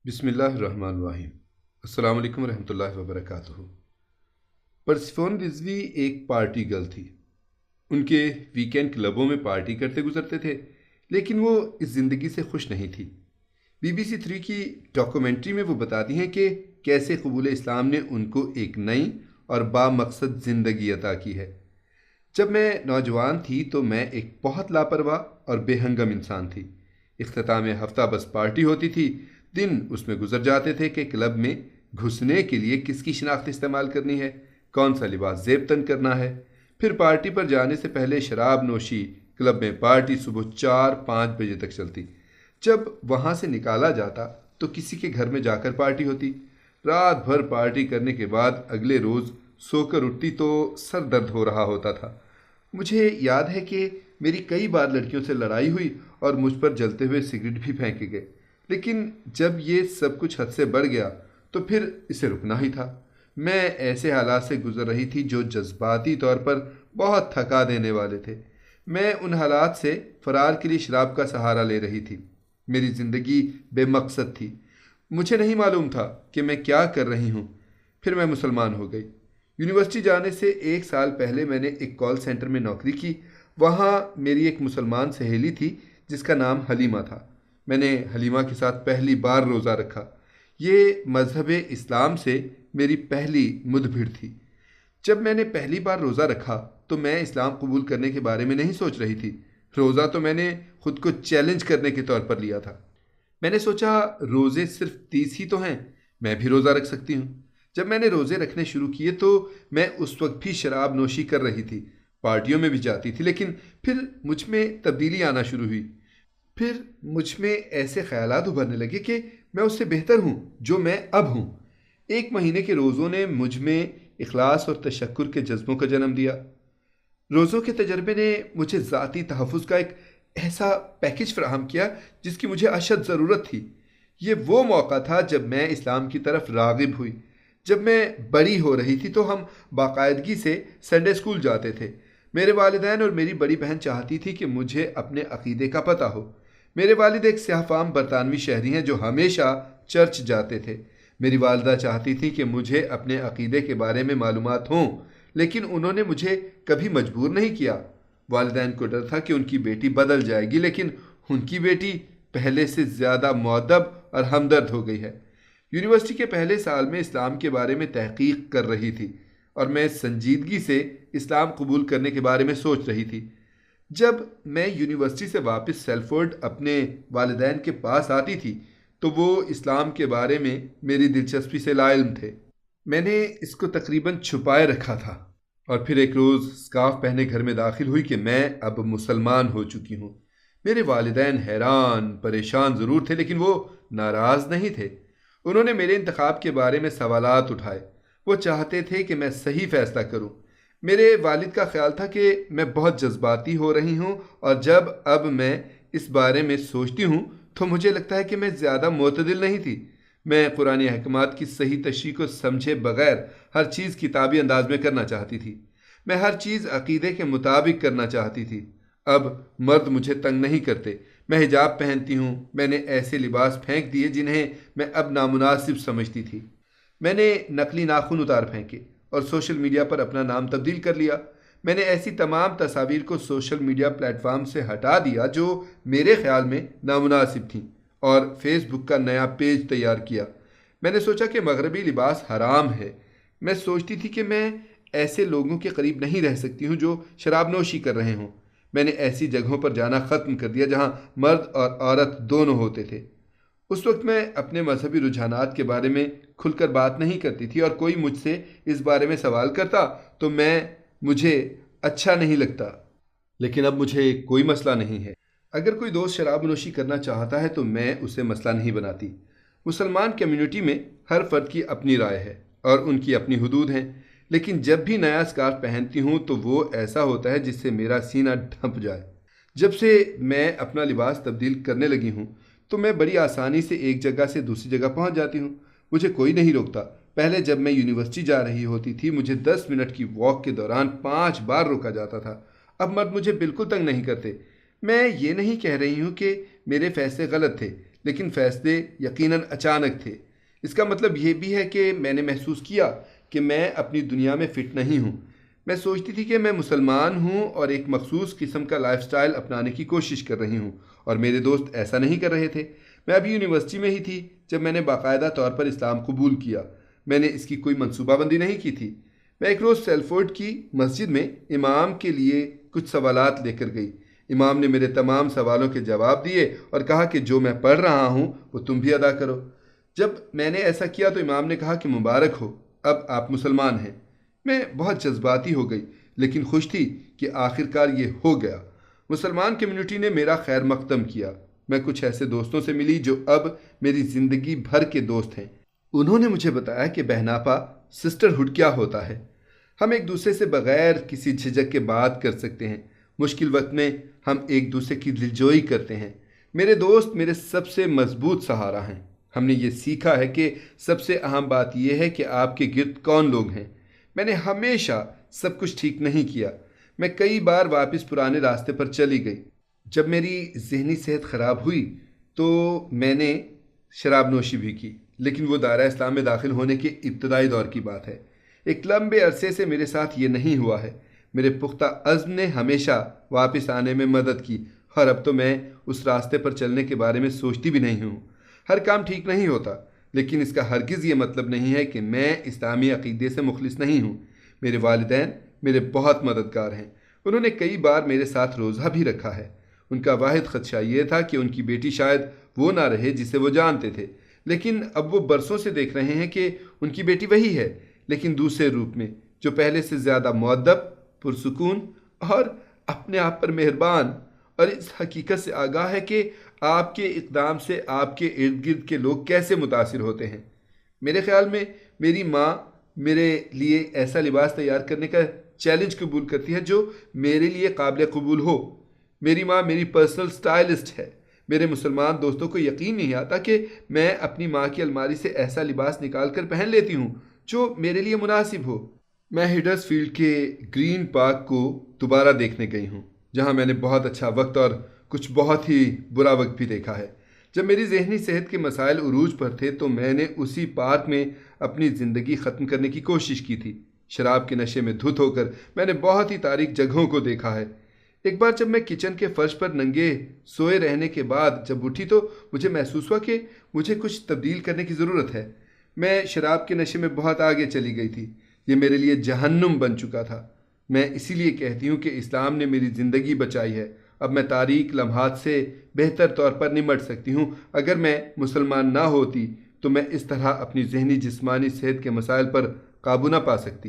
بسم اللہ الرحمن الرحیم۔ السلام علیکم ورحمۃ اللہ وبرکاتہ۔ پرسفون رضوی ایک پارٹی گرل تھی۔ ان کے ویکینڈ کلبوں میں پارٹی کرتے گزرتے تھے، لیکن وہ اس زندگی سے خوش نہیں تھی۔ BBC 3 کی ڈاکومنٹری میں وہ بتاتی ہیں کہ کیسے قبول اسلام نے ان کو ایک نئی اور بامقصد زندگی عطا کی ہے۔ جب میں نوجوان تھی تو میں ایک بہت لاپرواہ اور بے ہنگم انسان تھی۔ اختتام ہفتہ بس پارٹی ہوتی تھی، دن اس میں گزر جاتے تھے کہ کلب میں گھسنے کے لیے کس کی شناخت استعمال کرنی ہے، کون سا لباس زیب تن کرنا ہے، پھر پارٹی پر جانے سے پہلے شراب نوشی۔ کلب میں پارٹی صبح 4-5 بجے تک چلتی۔ جب وہاں سے نکالا جاتا تو کسی کے گھر میں جا کر پارٹی ہوتی۔ رات بھر پارٹی کرنے کے بعد اگلے روز سو کر اٹھتی تو سر درد ہو رہا ہوتا تھا۔ مجھے یاد ہے کہ میری کئی بار لڑکیوں سے لڑائی ہوئی اور مجھ پر جلتے ہوئے سگریٹ بھی پھینکے گئے، لیکن جب یہ سب کچھ حد سے بڑھ گیا تو پھر اسے رکنا ہی تھا۔ میں ایسے حالات سے گزر رہی تھی جو جذباتی طور پر بہت تھکا دینے والے تھے۔ میں ان حالات سے فرار کے لیے شراب کا سہارا لے رہی تھی۔ میری زندگی بے مقصد تھی۔ مجھے نہیں معلوم تھا کہ میں کیا کر رہی ہوں۔ پھر میں مسلمان ہو گئی۔ یونیورسٹی جانے سے 1 سال پہلے میں نے ایک کال سینٹر میں نوکری کی۔ وہاں میری ایک مسلمان سہیلی تھی جس کا نام حلیمہ تھا۔ میں نے حلیمہ کے ساتھ پہلی بار روزہ رکھا۔ یہ مذہب اسلام سے میری پہلی مدبھڑ تھی۔ جب میں نے پہلی بار روزہ رکھا تو میں اسلام قبول کرنے کے بارے میں نہیں سوچ رہی تھی۔ روزہ تو میں نے خود کو چیلنج کرنے کے طور پر لیا تھا۔ میں نے سوچا روزے صرف 30 ہی تو ہیں، میں بھی روزہ رکھ سکتی ہوں۔ جب میں نے روزے رکھنے شروع کیے تو میں اس وقت بھی شراب نوشی کر رہی تھی، پارٹیوں میں بھی جاتی تھی، لیکن پھر مجھ میں تبدیلی آنا شروع ہوئی۔ پھر مجھ میں ایسے خیالات ابھرنے لگے کہ میں اس سے بہتر ہوں جو میں اب ہوں۔ 1 مہینے کے روزوں نے مجھ میں اخلاص اور تشکر کے جذبوں کا جنم دیا۔ روزوں کے تجربے نے مجھے ذاتی تحفظ کا ایک ایسا پیکج فراہم کیا جس کی مجھے اشد ضرورت تھی۔ یہ وہ موقع تھا جب میں اسلام کی طرف راغب ہوئی۔ جب میں بڑی ہو رہی تھی تو ہم باقاعدگی سے سنڈے اسکول جاتے تھے۔ میرے والدین اور میری بڑی بہن چاہتی تھی کہ مجھے اپنے عقیدے کا پتہ ہو۔ میرے والد ایک سیاہ فام برطانوی شہری ہیں جو ہمیشہ چرچ جاتے تھے۔ میری والدہ چاہتی تھی کہ مجھے اپنے عقیدے کے بارے میں معلومات ہوں، لیکن انہوں نے مجھے کبھی مجبور نہیں کیا۔ والدین کو ڈر تھا کہ ان کی بیٹی بدل جائے گی، لیکن ان کی بیٹی پہلے سے زیادہ مؤدب اور ہمدرد ہو گئی ہے۔ یونیورسٹی کے پہلے سال میں اسلام کے بارے میں تحقیق کر رہی تھی اور میں سنجیدگی سے اسلام قبول کرنے کے بارے میں سوچ رہی تھی۔ جب میں یونیورسٹی سے واپس سیلفورڈ اپنے والدین کے پاس آتی تھی تو وہ اسلام کے بارے میں میری دلچسپی سے لا علم تھے۔ میں نے اس کو تقریباً چھپائے رکھا تھا، اور پھر ایک روز اسکارف پہنے گھر میں داخل ہوئی کہ میں اب مسلمان ہو چکی ہوں۔ میرے والدین حیران پریشان ضرور تھے، لیکن وہ ناراض نہیں تھے۔ انہوں نے میرے انتخاب کے بارے میں سوالات اٹھائے۔ وہ چاہتے تھے کہ میں صحیح فیصلہ کروں۔ میرے والد کا خیال تھا کہ میں بہت جذباتی ہو رہی ہوں، اور جب اب میں اس بارے میں سوچتی ہوں تو مجھے لگتا ہے کہ میں زیادہ معتدل نہیں تھی۔ میں قرآن احکامات کی صحیح تشریح کو سمجھے بغیر ہر چیز کتابی انداز میں کرنا چاہتی تھی۔ میں ہر چیز عقیدے کے مطابق کرنا چاہتی تھی۔ اب مرد مجھے تنگ نہیں کرتے۔ میں حجاب پہنتی ہوں۔ میں نے ایسے لباس پھینک دیے جنہیں میں اب نامناسب سمجھتی تھی۔ میں نے نقلی ناخن اتار پھینکے اور سوشل میڈیا پر اپنا نام تبدیل کر لیا۔ میں نے ایسی تمام تصاویر کو سوشل میڈیا پلیٹ فارم سے ہٹا دیا جو میرے خیال میں نامناسب تھیں، اور فیس بک کا نیا پیج تیار کیا۔ میں نے سوچا کہ مغربی لباس حرام ہے۔ میں سوچتی تھی کہ میں ایسے لوگوں کے قریب نہیں رہ سکتی ہوں جو شراب نوشی کر رہے ہوں۔ میں نے ایسی جگہوں پر جانا ختم کر دیا جہاں مرد اور عورت دونوں ہوتے تھے۔ اس وقت میں اپنے مذہبی رجحانات کے بارے میں کھل کر بات نہیں کرتی تھی، اور کوئی مجھ سے اس بارے میں سوال کرتا تو مجھے اچھا نہیں لگتا۔ لیکن اب مجھے کوئی مسئلہ نہیں ہے۔ اگر کوئی دوست شراب نوشی کرنا چاہتا ہے تو میں اسے مسئلہ نہیں بناتی۔ مسلمان کمیونٹی میں ہر فرد کی اپنی رائے ہے اور ان کی اپنی حدود ہیں، لیکن جب بھی نیا اسکارف پہنتی ہوں تو وہ ایسا ہوتا ہے جس سے میرا سینہ ڈھنپ جائے۔ جب سے میں اپنا لباس تبدیل کرنے لگی ہوں تو میں بڑی آسانی سے ایک جگہ سے دوسری جگہ پہنچ جاتی ہوں۔ مجھے کوئی نہیں روکتا۔ پہلے جب میں یونیورسٹی جا رہی ہوتی تھی مجھے 10 منٹ کی واک کے دوران 5 بار روکا جاتا تھا۔ اب مرد مجھے بالکل تنگ نہیں کرتے۔ میں یہ نہیں کہہ رہی ہوں کہ میرے فیصلے غلط تھے، لیکن فیصلے یقیناً اچانک تھے۔ اس کا مطلب یہ بھی ہے کہ میں نے محسوس کیا کہ میں اپنی دنیا میں فٹ نہیں ہوں۔ میں سوچتی تھی کہ میں مسلمان ہوں اور ایک مخصوص قسم کا لائف سٹائل اپنانے کی کوشش کر رہی ہوں، اور میرے دوست ایسا نہیں کر رہے تھے۔ میں ابھی یونیورسٹی میں ہی تھی جب میں نے باقاعدہ طور پر اسلام قبول کیا۔ میں نے اس کی کوئی منصوبہ بندی نہیں کی تھی۔ میں ایک روز سیلفورڈ کی مسجد میں امام کے لیے کچھ سوالات لے کر گئی۔ امام نے میرے تمام سوالوں کے جواب دیے اور کہا کہ جو میں پڑھ رہا ہوں وہ تم بھی ادا کرو۔ جب میں نے ایسا کیا تو امام نے کہا کہ مبارک ہو، اب آپ مسلمان ہیں۔ میں بہت جذباتی ہو گئی، لیکن خوش تھی کہ آخرکار یہ ہو گیا۔ مسلمان کمیونٹی نے میرا خیر مقدم کیا۔ میں کچھ ایسے دوستوں سے ملی جو اب میری زندگی بھر کے دوست ہیں۔ انہوں نے مجھے بتایا کہ بہناپا سسٹرہڈ کیا ہوتا ہے۔ ہم ایک دوسرے سے بغیر کسی جھجک کے بات کر سکتے ہیں۔ مشکل وقت میں ہم ایک دوسرے کی دلجوئی کرتے ہیں۔ میرے دوست میرے سب سے مضبوط سہارا ہیں۔ ہم نے یہ سیکھا ہے کہ سب سے اہم بات یہ ہے کہ آپ کے گرد کون لوگ ہیں۔ میں نے ہمیشہ سب کچھ ٹھیک نہیں کیا۔ میں کئی بار واپس پرانے راستے پر چلی گئی۔ جب میری ذہنی صحت خراب ہوئی تو میں نے شراب نوشی بھی کی، لیکن وہ دائرہ اسلام میں داخل ہونے کے ابتدائی دور کی بات ہے۔ ایک لمبے عرصے سے میرے ساتھ یہ نہیں ہوا ہے۔ میرے پختہ عزم نے ہمیشہ واپس آنے میں مدد کی، اور اب تو میں اس راستے پر چلنے کے بارے میں سوچتی بھی نہیں ہوں۔ ہر کام ٹھیک نہیں ہوتا، لیکن اس کا ہرگز یہ مطلب نہیں ہے کہ میں اسلامی عقیدے سے مخلص نہیں ہوں۔ میرے والدین میرے بہت مددگار ہیں۔ انہوں نے کئی بار میرے ساتھ روزہ بھی رکھا ہے۔ ان کا واحد خدشہ یہ تھا کہ ان کی بیٹی شاید وہ نہ رہے جسے وہ جانتے تھے، لیکن اب وہ برسوں سے دیکھ رہے ہیں کہ ان کی بیٹی وہی ہے، لیکن دوسرے روپ میں، جو پہلے سے زیادہ مؤدب، پرسکون اور اپنے آپ پر مہربان، اور اس حقیقت سے آگاہ ہے کہ آپ کے اقدام سے آپ کے ارد گرد کے لوگ کیسے متاثر ہوتے ہیں۔ میرے خیال میں میری ماں میرے لیے ایسا لباس تیار کرنے کا چیلنج قبول کرتی ہے جو میرے لیے قابل قبول ہو۔ میری ماں میری پرسنل سٹائلسٹ ہے۔ میرے مسلمان دوستوں کو یقین نہیں آتا کہ میں اپنی ماں کی الماری سے ایسا لباس نکال کر پہن لیتی ہوں جو میرے لیے مناسب ہو۔ میں ہڈرس فیلڈ کے گرین پارک کو دوبارہ دیکھنے گئی ہوں، جہاں میں نے بہت اچھا وقت اور کچھ بہت ہی برا وقت بھی دیکھا ہے۔ جب میری ذہنی صحت کے مسائل عروج پر تھے تو میں نے اسی پارک میں اپنی زندگی ختم کرنے کی کوشش کی تھی۔ شراب کے نشے میں دھت ہو کر میں نے بہت ہی تاریک جگہوں کو دیکھا ہے۔ ایک بار جب میں کچن کے فرش پر ننگے سوئے رہنے کے بعد جب اٹھی تو مجھے محسوس ہوا کہ مجھے کچھ تبدیل کرنے کی ضرورت ہے۔ میں شراب کے نشے میں بہت آگے چلی گئی تھی۔ یہ میرے لیے جہنم بن چکا تھا۔ میں اسی لیے کہتی ہوں کہ اسلام نے میری زندگی بچائی ہے۔ اب میں تاریک لمحات سے بہتر طور پر نمٹ سکتی ہوں۔ اگر میں مسلمان نہ ہوتی تو میں اس طرح اپنی ذہنی جسمانی صحت کے مسائل پر قابو نہ پا سکتی۔